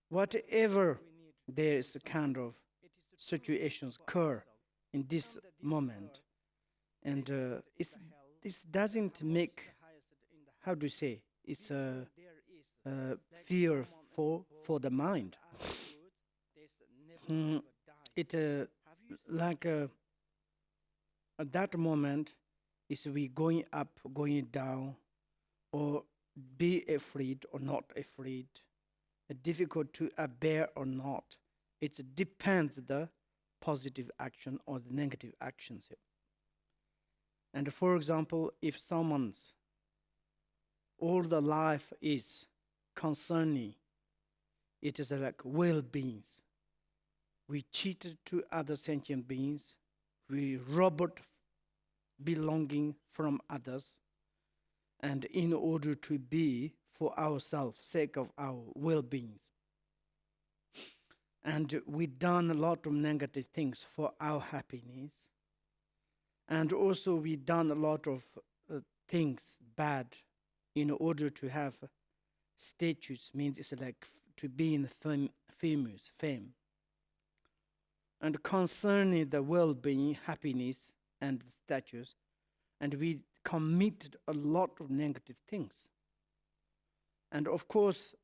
whatever there is a kind of situations occur in this moment, and this doesn't make, how do you say, it's a fear for the mind. Mm, it like at that moment is we going up, going down, or be afraid or not afraid, difficult to bear or not. It depends the positive action or the negative actions. And for example, if someone's all the life is concerning, it is like well-beings. We cheated to other sentient beings. We robbed belonging from others. And in order to be for ourselves, sake of our well-beings. And we done a lot of negative things for our happiness. And also we done a lot of things bad in order to have status, means it's like to be in famous, fame. And concerning the well-being, happiness, and status, and we committed a lot of negative things. And of course,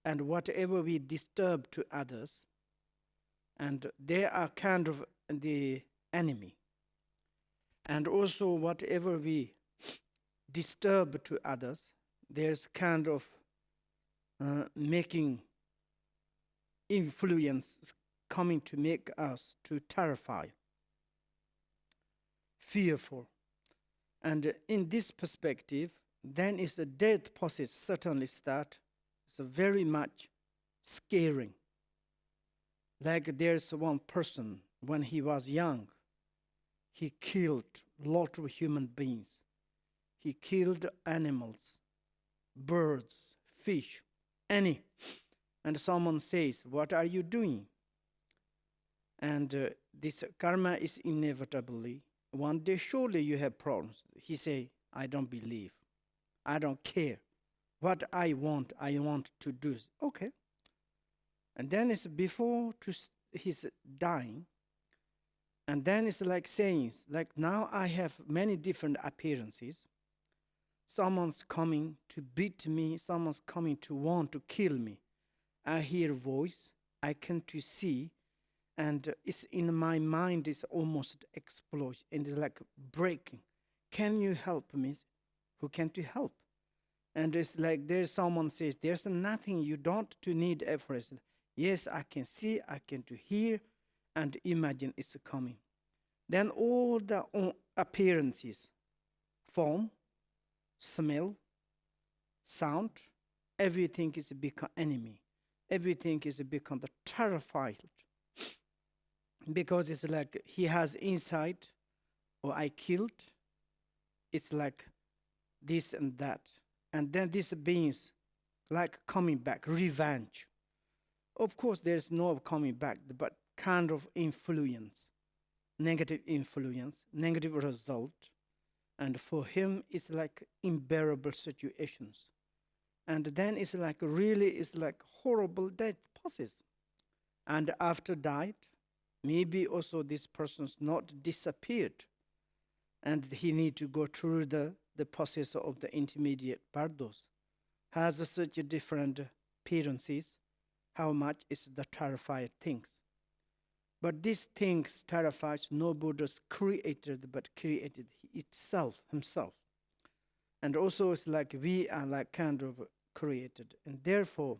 and whatever we disturb to others, and they are kind of the enemy. And also whatever we disturb to others, there's kind of making influence coming to make us to terrify, fearful. And in this perspective, then is the death process certainly start. It's very much scaring. Like there's one person, when he was young, he killed a lot of human beings. He killed animals, birds, fish, any. And someone says, what are you doing? And this karma is inevitably, one day surely you have problems. He say, I don't believe. I don't care. What I want to do. Okay. And then it's before his dying. And then it's like saying, like now I have many different appearances. Someone's coming to beat me. Someone's coming to want to kill me. I hear voice. I can to see. And it's in my mind, it's almost explosion. And it's like breaking. Can you help me? Who can to help? And it's like there's someone says, there's nothing you don't to need effort. Yes, I can see, I can to hear, and imagine it's coming. Then all the appearances, form, smell, sound, everything is become enemy. Everything is become the terrified. Because it's like he has insight, or I killed. It's like this and that. And then these beings like coming back, revenge. Of course, there's no coming back, but kind of influence, negative result. And for him, it's like unbearable situations. And then it's like really, it's like horrible death process. And after died, maybe also this person's not disappeared. And he need to go through the process of the intermediate bardos. Has such a different appearances, how much is the terrified things. But these things terrifies no Buddha's created, but created itself, himself. And also it's like we are like kind of created. And therefore,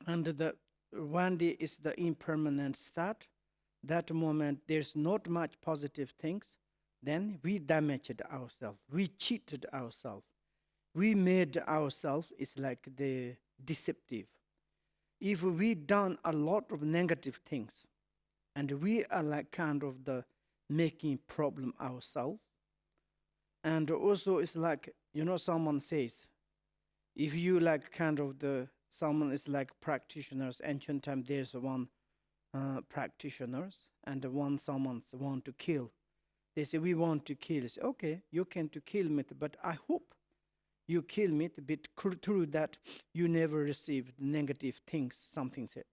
under the one day is the impermanent start, that moment there's not much positive things, then we damaged ourselves, we cheated ourselves, we made ourselves, it's like the deceptive. If we done a lot of negative things, and we are like kind of the making problem ourselves, and also it's like, someone says, if you like kind of someone is like practitioners, ancient time there's one practitioners, and one someone's want to kill. They say, we want to kill. Say, okay, you can to kill me, but I hope You kill me, but through that you never receive negative things, something said.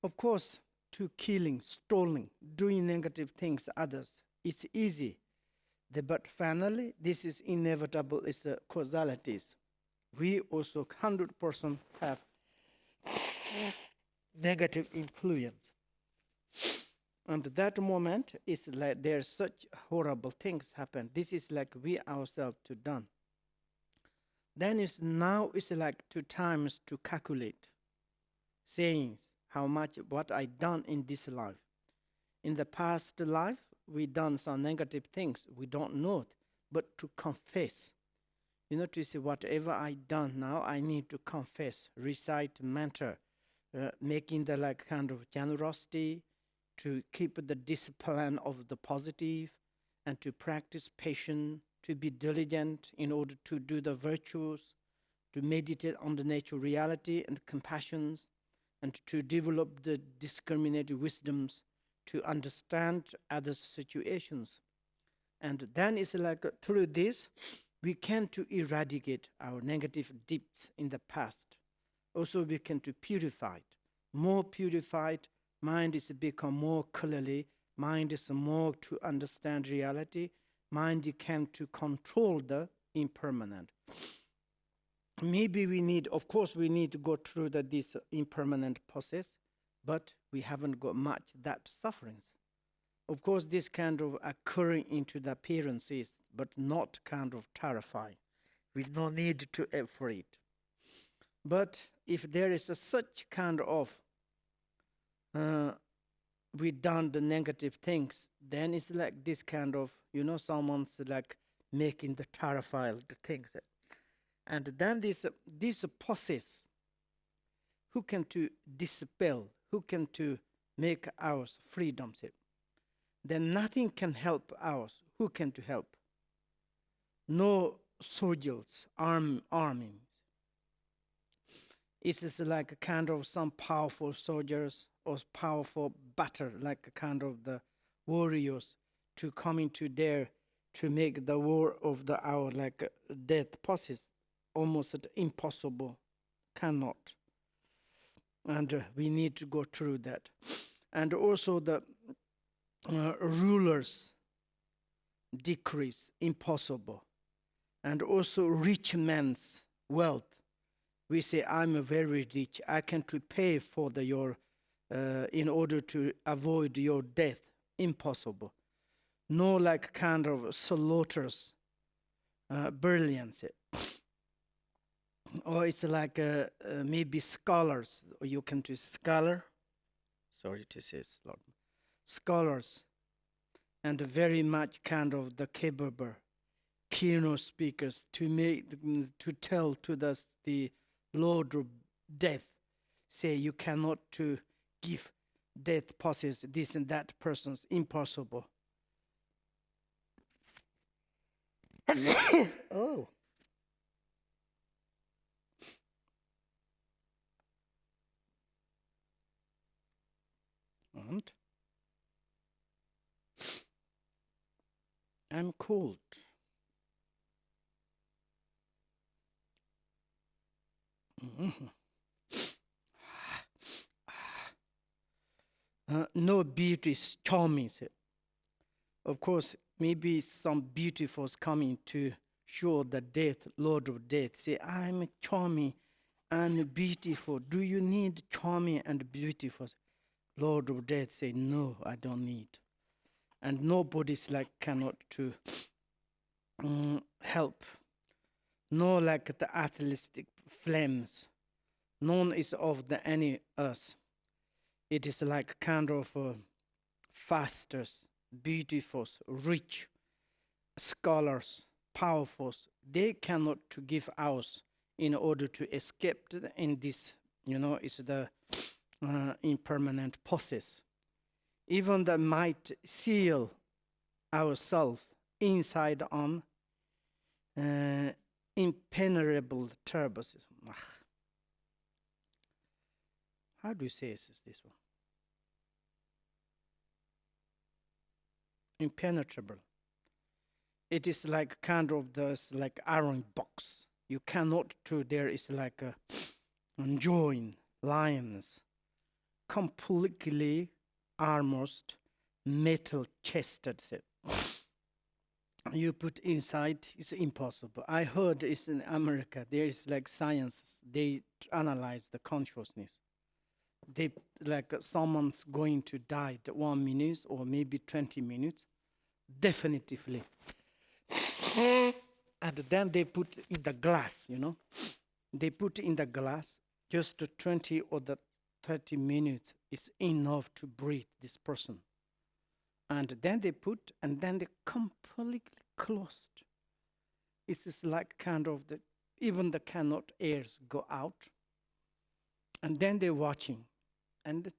Of course, to killing, stealing, doing negative things others, it's easy. But finally, this is inevitable, it's the causalities. We also 100% have negative influence. And that moment is like there's such horrible things happen. This is like we ourselves to done. Then it's like 2 times to calculate, saying how much what I done in this life. In the past life, we done some negative things. We don't know it, but to confess. To say whatever I done now, I need to confess, recite mantra, making the like kind of generosity, to keep the discipline of the positive, and to practice patience, to be diligent in order to do the virtues, to meditate on the natural reality and compassions, and to develop the discriminating wisdoms, to understand other situations. And then it's like through this, we can to eradicate our negative deeds in the past. Also we can to purify it. More purified, mind is become more clearly, mind is more to understand reality, mind can to control the impermanent. Maybe we need to go through this impermanent process, but we haven't got much that sufferings. Of course, this kind of occurring into the appearances, but not kind of terrifying. We no need to afraid. But if there is such kind of we done the negative things, then it's like this kind of, someone's like making the terrified things. And then this process, who can to dispel, who can to make ours freedom, then nothing can help ours. Who can to help? No soldiers, armies. It is like a kind of some powerful soldiers or powerful battle, like a kind of the warriors to come into there to make the war of the hour like death process almost impossible, cannot. And we need to go through that. And also the rulers decrease, impossible. And also rich man's wealth. We say, I'm very rich, I can to pay for your, in order to avoid your death, impossible. No like kind of slaughters, brilliance. Or it's like maybe scholars, or you can do scholar, sorry to say scholars, and very much kind of the capable keynote speakers to tell to the Lord of death, say you cannot to give death process this and that person's impossible. Oh. And I'm cold. No beauty is charming. Of course, maybe some beautifuls coming to show the death, Lord of death. Say, I'm charming and beautiful. Do you need charming and beautiful? Lord of death say, no, I don't need. And nobody's like cannot to help. No like the atheistic flames. None is of the any us. It is like kind of fasters, beautiful, rich, scholars, powerful. They cannot to give us in order to escape in this, it's the impermanent process. Even that might seal ourselves inside on impenetrable turbos. How do you say this one? Impenetrable. It is like kind of this like iron box. You cannot do. There is like a join lions, completely almost metal chested. You put inside, it's impossible. I heard it's in America. There is like science. They analyze the consciousness. They like someone's going to die at 1 minute or maybe 20 minutes, definitively. And then they put in the glass, you know. They put in the glass just the 20 or the 30 minutes is enough to breathe this person. And then they put, and then they completely closed. It is like kind of the, even the cannot airs go out. And then they're watching. And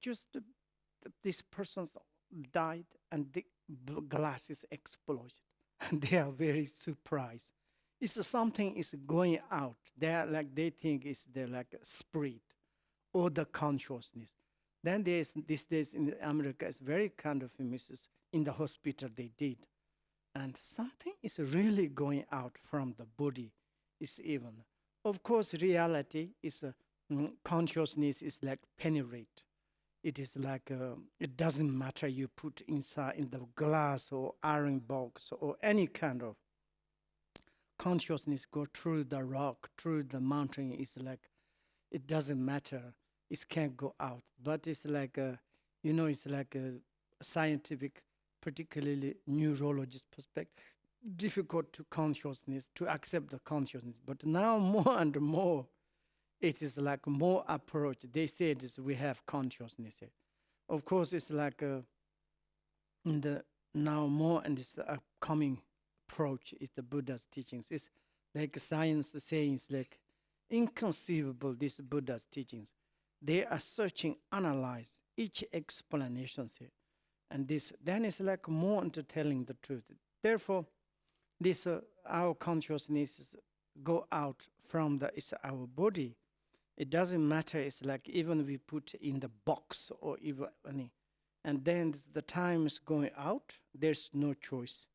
this person died and the glass is exploded. And they are very surprised. It's something is going out. They are like, they think it's the like spirit or the consciousness. Then there's these days in America, it's very kind of famous. In the hospital they did. And something is really going out from the body. It's even. Of course, reality is consciousness is like penetrate. It is like, it doesn't matter you put inside in the glass or iron box or any kind of consciousness go through the rock, through the mountain. It's like, it doesn't matter. It can't go out. But it's like, it's like a scientific, particularly neurologist perspective, difficult to consciousness, to accept the consciousness. But now more and more, it is like more approach. They say this, we have consciousness. Of course, it's like in the now more and it's the upcoming approach is the Buddha's teachings. It's like science saying it's like inconceivable, these Buddha's teachings. They are searching, analyze each explanation here. And this then it's like more into telling the truth. Therefore, this our consciousness go out from it's our body. It doesn't matter. It's like even we put in the box or even any, and then the time is going out. There's no choice,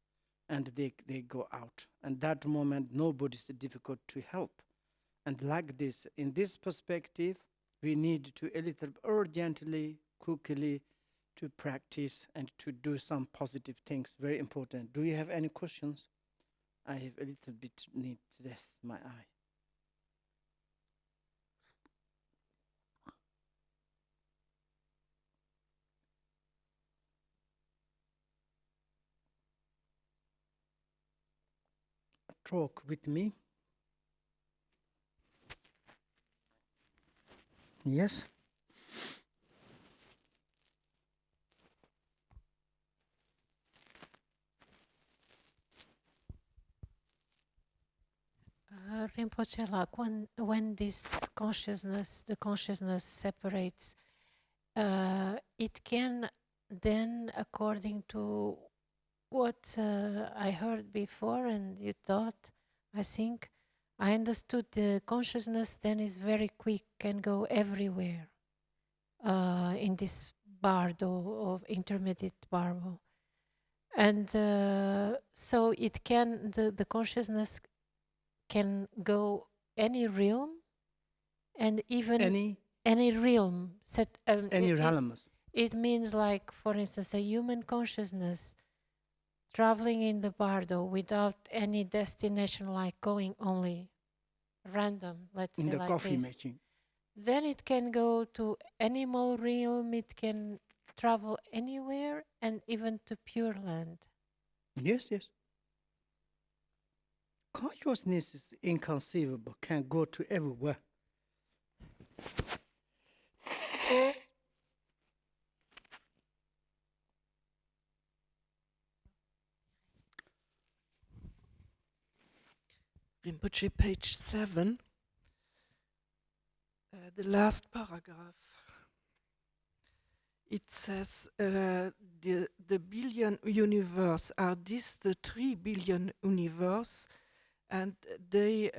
and they go out. And that moment, nobody's difficult to help. And like this, in this perspective, we need to a little urgently, quickly, to practice and to do some positive things. Very important. Do you have any questions? I have a little bit need to rest my eye. Talk with me. Yes. Rinpoche, like when this consciousness, the consciousness separates, it can then, according to what I heard before and you thought, I think, I understood the consciousness then is very quick, can go everywhere in this bardo of intermediate bardo. And so it can, the consciousness can go any realm and even any realm. Any realms. It means like, for instance, a human consciousness traveling in the bardo without any destination, like going only random, let's say in the like coffee this. machine. Then it can go to animal realm, it can travel anywhere and even to Pure Land. Yes, yes. Consciousness is inconceivable, can go to everywhere. Rinpoche, page 7, the last paragraph. It says the billion universe, are this the 3 billion universe, and they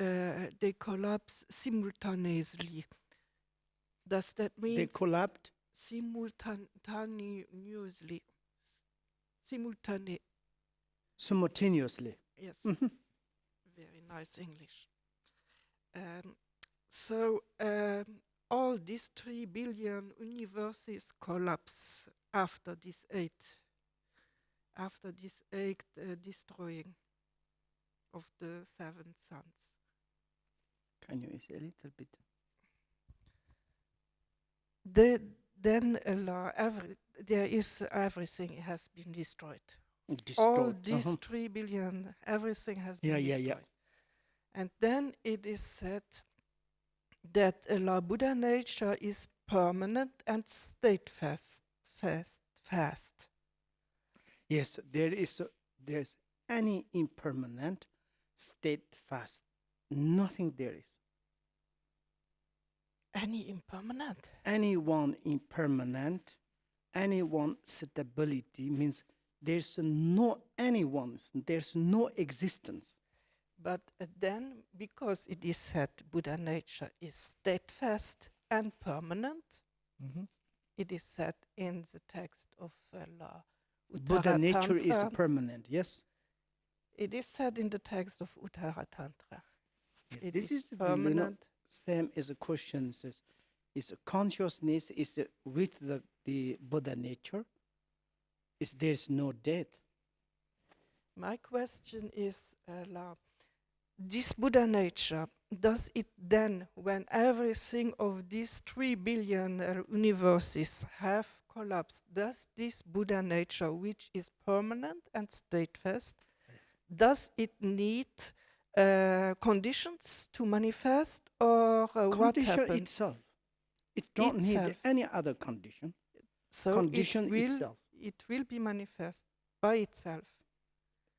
collapse simultaneously. Does that mean They collapsed simultaneously? simultaneously. Yes, Mhm. very nice English. So all these 3 billion universes collapse after this eighth destroying of the seven suns. Can you say a little bit? The, then there is everything has been destroyed. All Distort. these 3 billion, everything has Yeah, been yeah, destroyed. yeah. And then it is said that la Buddha nature is permanent and steadfast. Fast. Yes, there's any impermanent, steadfast. Nothing there is. Any impermanent. Any one impermanent, any one stability means there's no anyone, there's no existence. But then, because it is said Buddha nature is steadfast and permanent, it is said in the text of La Buddha Uttara nature is Tantra. permanent, yes? It is said in the text of Uttara Tantra. Yeah, It this is is permanent. same as a question says, is consciousness is with the Buddha nature? Is there's no death? My question is, this Buddha nature, does it then, when everything of these 3 billion universes have collapsed, does this Buddha nature, which is permanent and steadfast, does it need conditions to manifest, or what Condition happens? itself. It don't need Itself. any other condition. So Condition itself. it will be manifest by itself.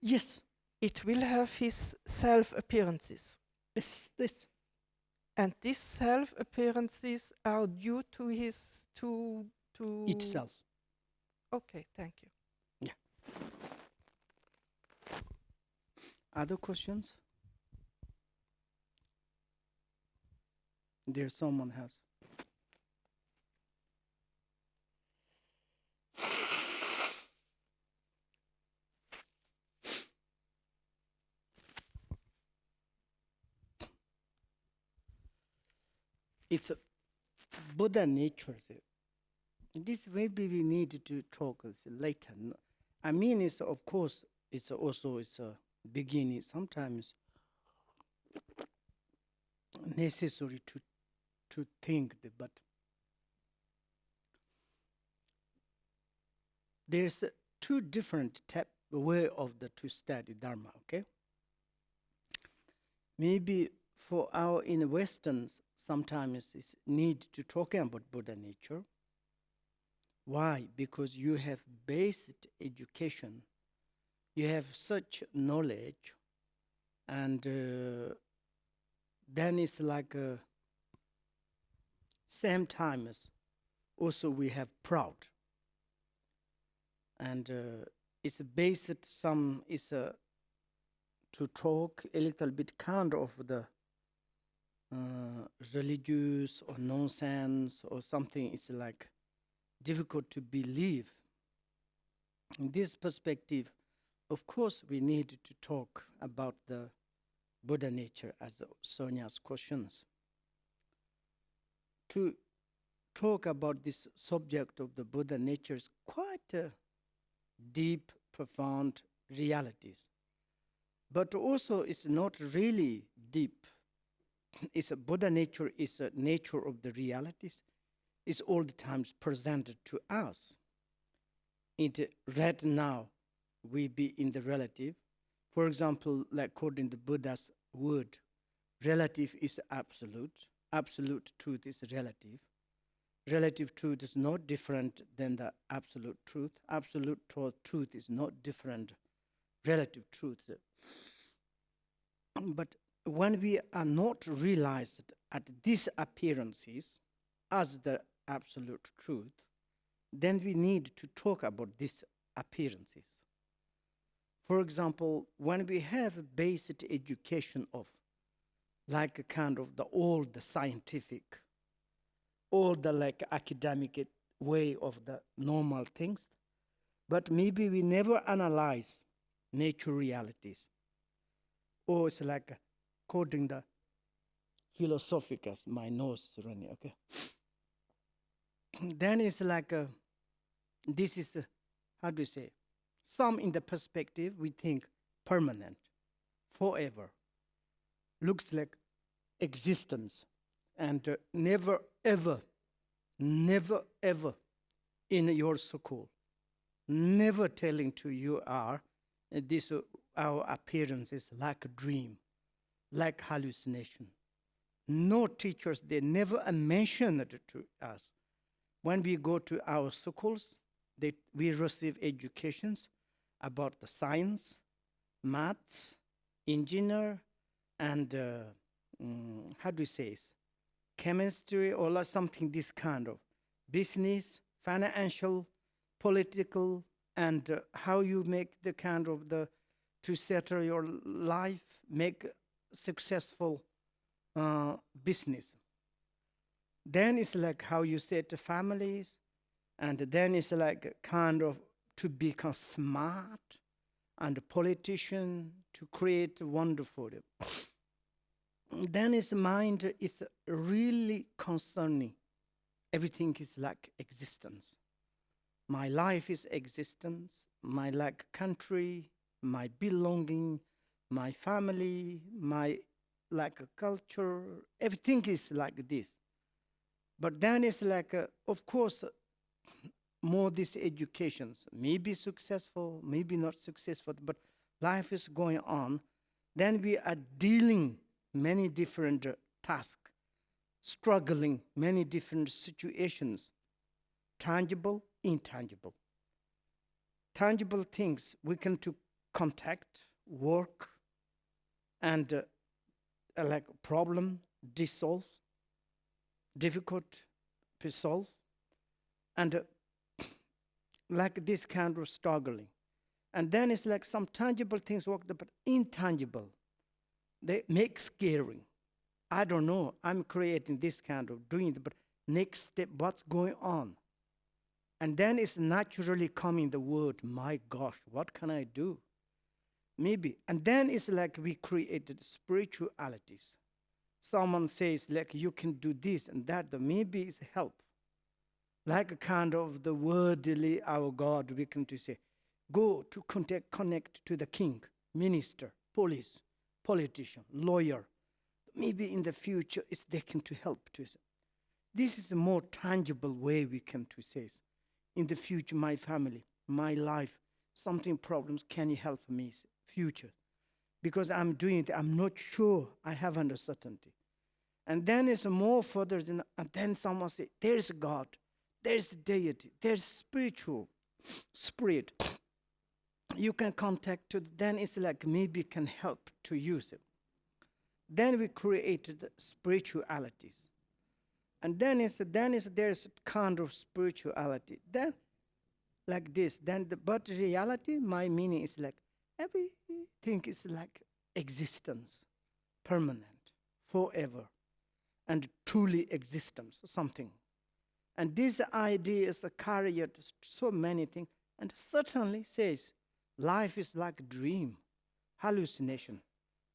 Yes, It will have his self appearances. it's this. And these self appearances are due to his to Itself. Okay, thank you. Other questions? There someone has. It's a Buddha nature. This maybe we need to talk later. I mean, it's of course it's also it's a beginning. Sometimes necessary to think, but there's two different way of the to study Dharma. Okay, maybe for our in Westerns sometimes it's need to talk about Buddha nature. Why? Because you have basic education, you have such knowledge, and then it's like same time as also we have proud, and it's based some is to talk a little bit kind of the religious or nonsense or something. It's like difficult to believe. In this perspective, of course, we need to talk about the Buddha nature as Sonia's questions. To talk about this subject of the Buddha nature is quite deep, profound realities. But also it's not really deep. It's a Buddha nature is a nature of the realities. It's all the times presented to us. Right now, we be in the relative. For example, like according to Buddha's word, relative is absolute. Absolute truth is relative. Relative truth is not different than the absolute truth. Absolute truth is not different relative truth. But when we are not realized at these appearances as the absolute truth, then we need to talk about these appearances. For example, when we have a basic education of like a kind of the scientific, all the like academic way of the normal things, but maybe we never analyze nature realities. or it's like quoting the philosophicus, my nose is running, okay? Then it's like, this is, how do you say, some in the perspective we think permanent, forever, looks like existence, and never ever in your school, never telling to you are this our appearance is like a dream, like hallucination. No teachers, they never mentioned it to us. When we go to our schools, we receive educations about the science, maths, engineer, and how do you say it? Chemistry or something this kind of business, financial, political, and how you make the kind of to settle your life, make successful business. Then it's like how you set families, and then it's like kind of to become smart and a politician to create wonderful. Then his mind is really concerning. Everything is like existence. My life is existence, my like country, my belonging, my family, my like culture, everything is like this. But then it's like, of course, more these educations, maybe successful, maybe not successful, but life is going on. Then we are dealing many different tasks, struggling many different situations, tangible, intangible. Tangible things we can to contact, work, and like problem, dissolve, difficult to solve, and like this kind of struggling. And then it's like some tangible things work, but intangible. They make scaring. I don't know, I'm creating this kind of doing it, but next step, what's going on? And then it's naturally coming the word, my gosh, what can I do? Maybe. And then it's like we created spiritualities. Someone says, like, you can do this and that, maybe it's help. Like a kind of the wordly, our God, we can to say, go to connect to the king, minister, police, politician, lawyer. Maybe in the future, they can to help to us. This is a more tangible way we can to say, in the future, my family, my life, something problems, can you help me? Future. Because I'm doing it, I'm not sure, I have uncertainty. And then it's more further, and then someone say, there's God, there's deity, there's spiritual spirit. You can contact to, then it's like maybe can help to use it. Then we created spiritualities. And then there's kind of spirituality. Then like this, but reality, my meaning is like everything is like existence, permanent, forever, and truly existence, something. And this idea is carried so many things, and certainly says life is like a dream, hallucination.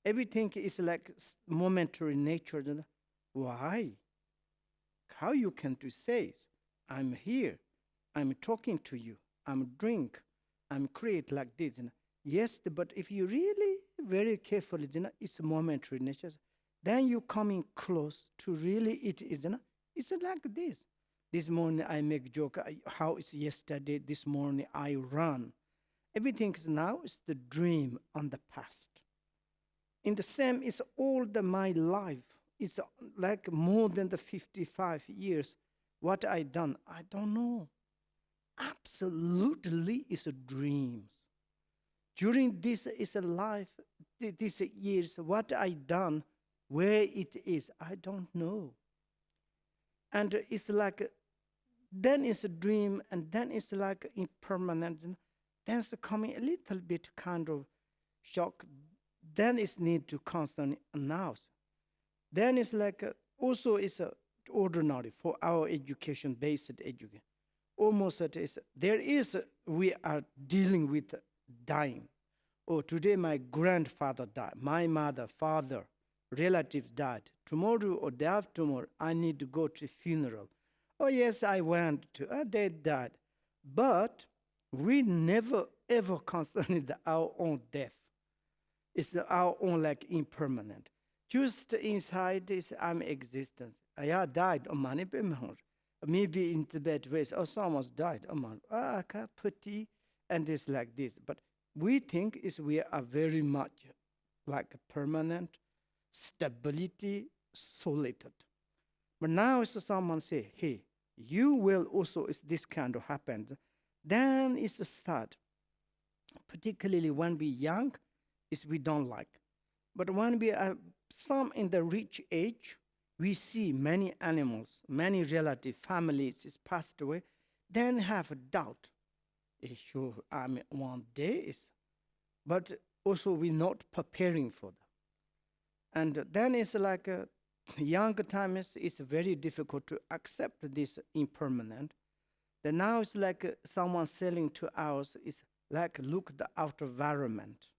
Everything is like momentary nature. Why? How you can to say, I'm here, I'm talking to you, I'm drink, I'm create like this. Yes, but if you really very carefully, it's a momentary nature. Then you coming close to really it is. It's like this. This morning I make joke, how it's yesterday, this morning I run. Everything is now is the dream on the past. In the same, it's all my life. It's like more than the 55 years. What I done, I don't know. Absolutely is a dreams. During this is a life, these years, what I done, where it is, I don't know. And it's like, then it's a dream, and then it's like impermanent. Then it's coming a little bit kind of shock. Then it's need to constantly announce. Then it's like, also it's ordinary for our education-based education. Almost it is, we are dealing with dying. Oh, today my grandfather died, my mother, father, relatives died. Tomorrow or day after tomorrow, I need to go to funeral. Oh yes, I went to, they died. But we never ever consider our own death. It's our own like impermanent. Just inside this I'm existence. I died on many people. Maybe in Tibet, ways, oh, someone's died. Putty, and this like this. But we think is we are very much like a permanent stability, solid. But now is someone say, hey, you will also is this kind of happen. Then it's the start. Particularly when we young, is we don't like. But when we are some in the rich age, we see many animals, many relative families is passed away, then have a doubt. Sure, I mean, one day is, but also we're not preparing for that. And then it's like a younger time it's very difficult to accept this impermanent. Then now it's like someone selling to us is like look the outer environment.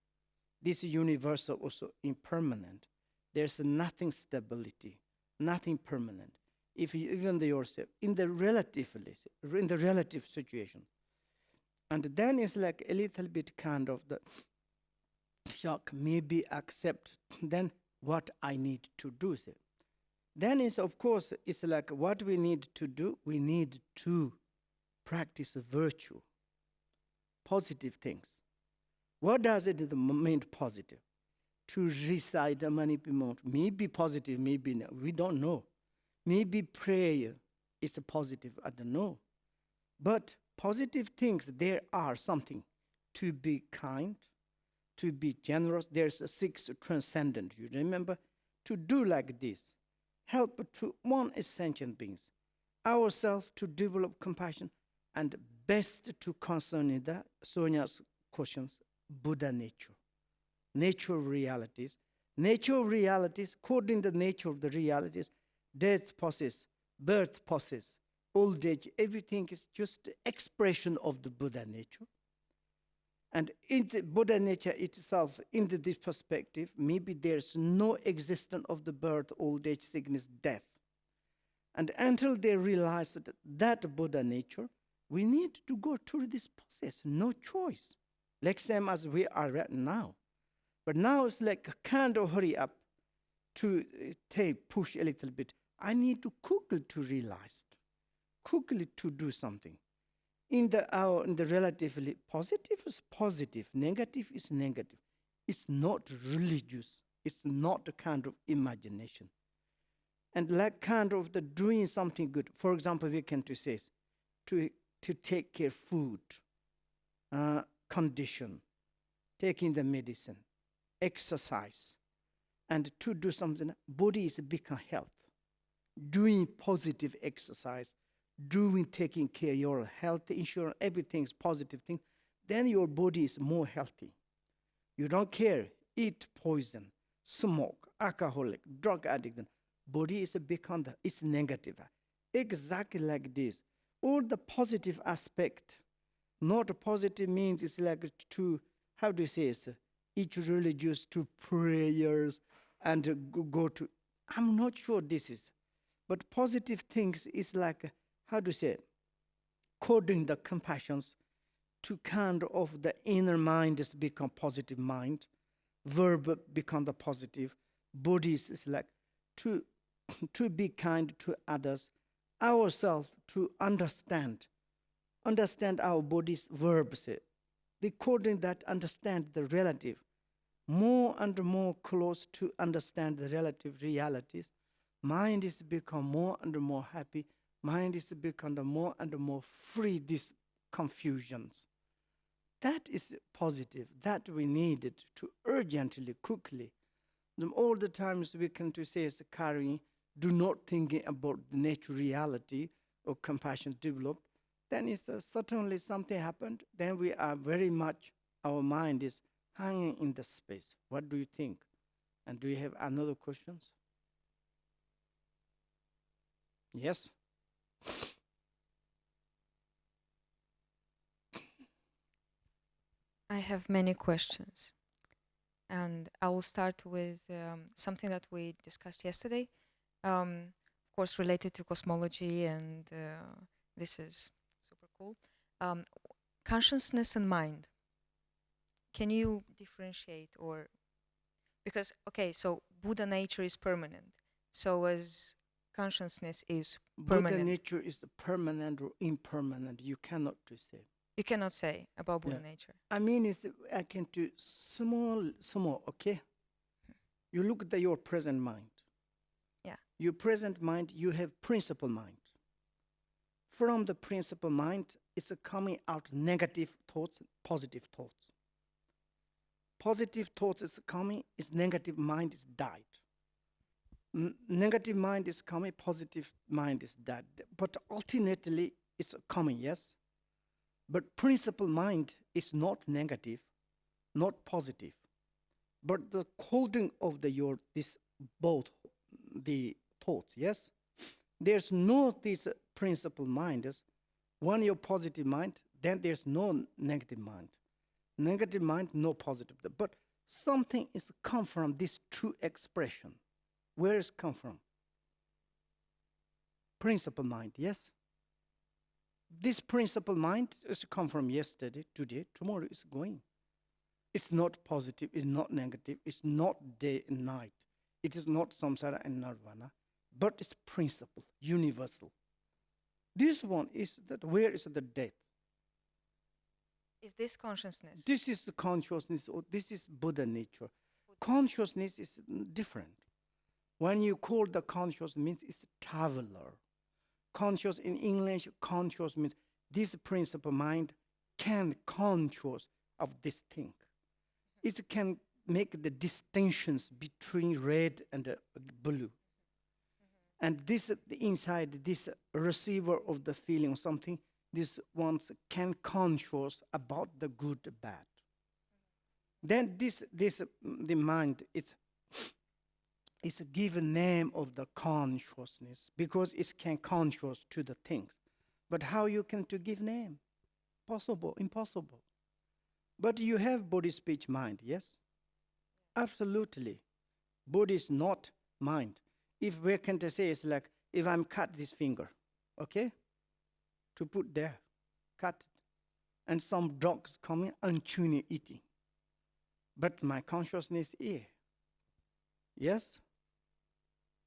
This universe also impermanent. There's nothing stability, nothing permanent. If you, even yourself in the relative situation, and then it's like a little bit kind of the shock, maybe accept then what I need to do. Then is of course it's like what we need to do. We need to practice virtue, positive things. What does it mean positive? To recite a many people, maybe positive, maybe no. We don't know. Maybe prayer is a positive, I don't know. But positive things, there are something. To be kind, to be generous. There's a six transcendent, you remember? To do like this. Help to one essential beings. Ourselves to develop compassion and best to concern in the Sonia's questions, Buddha nature. Nature realities. Nature realities, according to the nature of the realities, death process, birth process, old age, everything is just expression of the Buddha nature. And in the Buddha nature itself, in this perspective, maybe there's no existence of the birth, old age, sickness, death. And until they realize that Buddha nature, we need to go through this process, no choice. Like same as we are right now. But now it's like kind of hurry up to push a little bit. I need to quickly to realize, quickly to do something. In the relatively positive is positive, negative is negative. It's not religious. It's not a kind of imagination. And like kind of the doing something good. For example, we can to say to take care food, condition, taking the medicine, exercise, and to do something. Body is become health. Doing positive exercise, doing taking care of your health insurance, everything's positive thing, then your body is more healthy. You don't care, eat poison, smoke, alcoholic, drug addict, body is become it's negative. Exactly like this. All the positive aspect, not positive means it's like to, how do you say it? Each religious to prayers and go to, I'm not sure this is, but positive things is like, how do you say, coding the compassions to kind of the inner mind is become positive mind, verb become the positive, bodies is like to be kind to others, ourselves to understand our body's verbs. According that understand the relative, more and more close to understand the relative realities, mind is become more and more happy, mind is become more and more free these confusions. That is positive, that we needed to urgently, quickly. All the times we can to say as carrying, do not thinking about the nature reality or compassion developed, then it's certainly something happened, then we are very much, our mind is hanging in the space. What do you think? And do you have another questions? Yes? I have many questions. And I will start with something that we discussed yesterday, of course, related to cosmology, and this is super cool. Consciousness and mind. Can you differentiate, or because okay, so Buddha nature is permanent, so as consciousness is Buddha permanent. nature is permanent or impermanent. You cannot to say. You cannot say about Buddha Yeah. nature. I mean, it's I can do small. Okay. You look at your present mind. Yeah. Your present mind, you have principal mind. From the principal mind, it's coming out negative thoughts, positive thoughts. Positive thoughts is coming, is negative mind is died. Negative mind is coming, positive mind is dead. But ultimately, it's coming, yes? But principal mind is not negative, not positive. But the holding of this both the thoughts, yes? There's no this principal mind. When you're positive mind, then there's no negative mind. Negative mind, no positive. But something is come from this true expression. Where is come from? Principal mind, yes? This principal mind is come from yesterday, today, tomorrow is going. It's not positive, it's not negative, it's not day and night. It is not samsara and nirvana, but it's principle, universal. This one is that where is the death? Is this consciousness? This is the consciousness, or this is Buddha nature. Consciousness is different. When you call the conscious means it's a traveler. Conscious in English, conscious means this principal mind can conscious of this thing. It can make the distinctions between red and blue. And this inside this receiver of the feeling something, this ones can conscious about the good, bad. Then the mind it's a given name of the consciousness because it can conscious to the things. But how you can to give name? Possible, impossible. But you have body, speech, mind, yes? Absolutely. Body is not mind. If we can say it's like, if I'm cut this finger, okay? To put there, cut it. And some dogs coming and chewing, eating. But my consciousness here. Yes?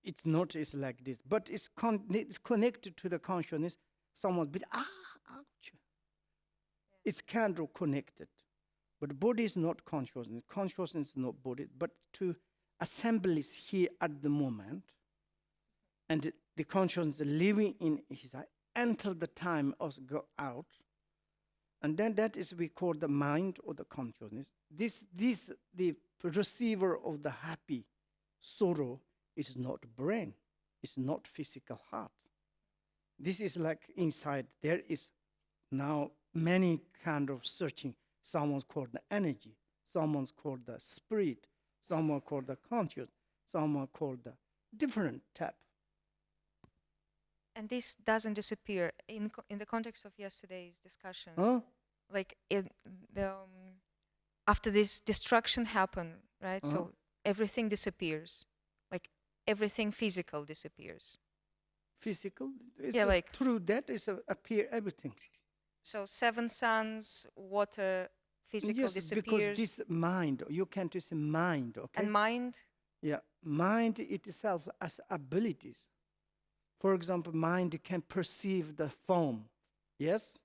It's not it's like this, but it's connected to the consciousness. Someone, but ouch. It's kind of connected. But body is not consciousness. Consciousness is not body. But to assemble is here at the moment, and the consciousness living in his eye until the time of go out, and then that is we call the mind or the consciousness. This the receiver of the happy sorrow is not brain. It's not physical heart. This is like inside. There is now many kind of searching. Someone's called the energy. Someone's called the spirit. Someone called the conscious. Someone called the different type. And this doesn't disappear in the context of yesterday's discussions. Huh? Like after this destruction happened, right? So everything disappears. Like everything physical disappears. Physical? It's Yeah, like through that is appear everything. So 7 suns, water, physical Yes, disappears. because this mind, you can just say mind, okay? And mind? Yeah, mind itself as abilities. For example, mind can perceive the form, yes?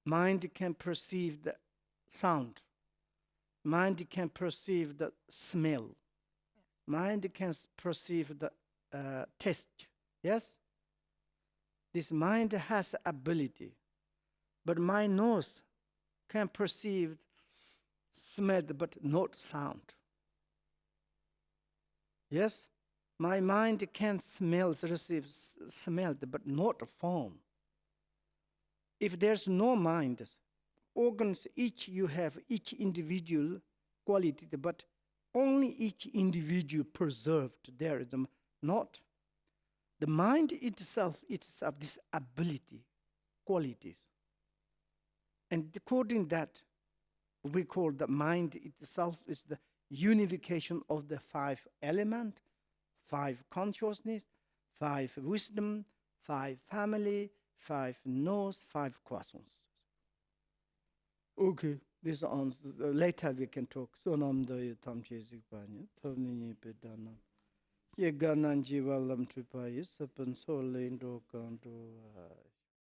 Mind can perceive the sound. Mind can perceive the smell. Mind can perceive the taste, yes? This mind has ability, but my nose can perceive smell but not sound. Yes? My mind can receive smell but not form. If there's no mind, organs each you have, each individual quality, but only each individual preserved. There is not. The mind itself, this ability, qualities. And according that, we call the mind itself is the unification of the 5 element, 5 consciousness, 5 wisdom, 5 family, 5 knows, 5 croissants. Okay, this answers. Later we can talk. So nam do tam che zikpanya, tam ni pedana. Ye ganan jiwalam tripa is upon so lendo kanto.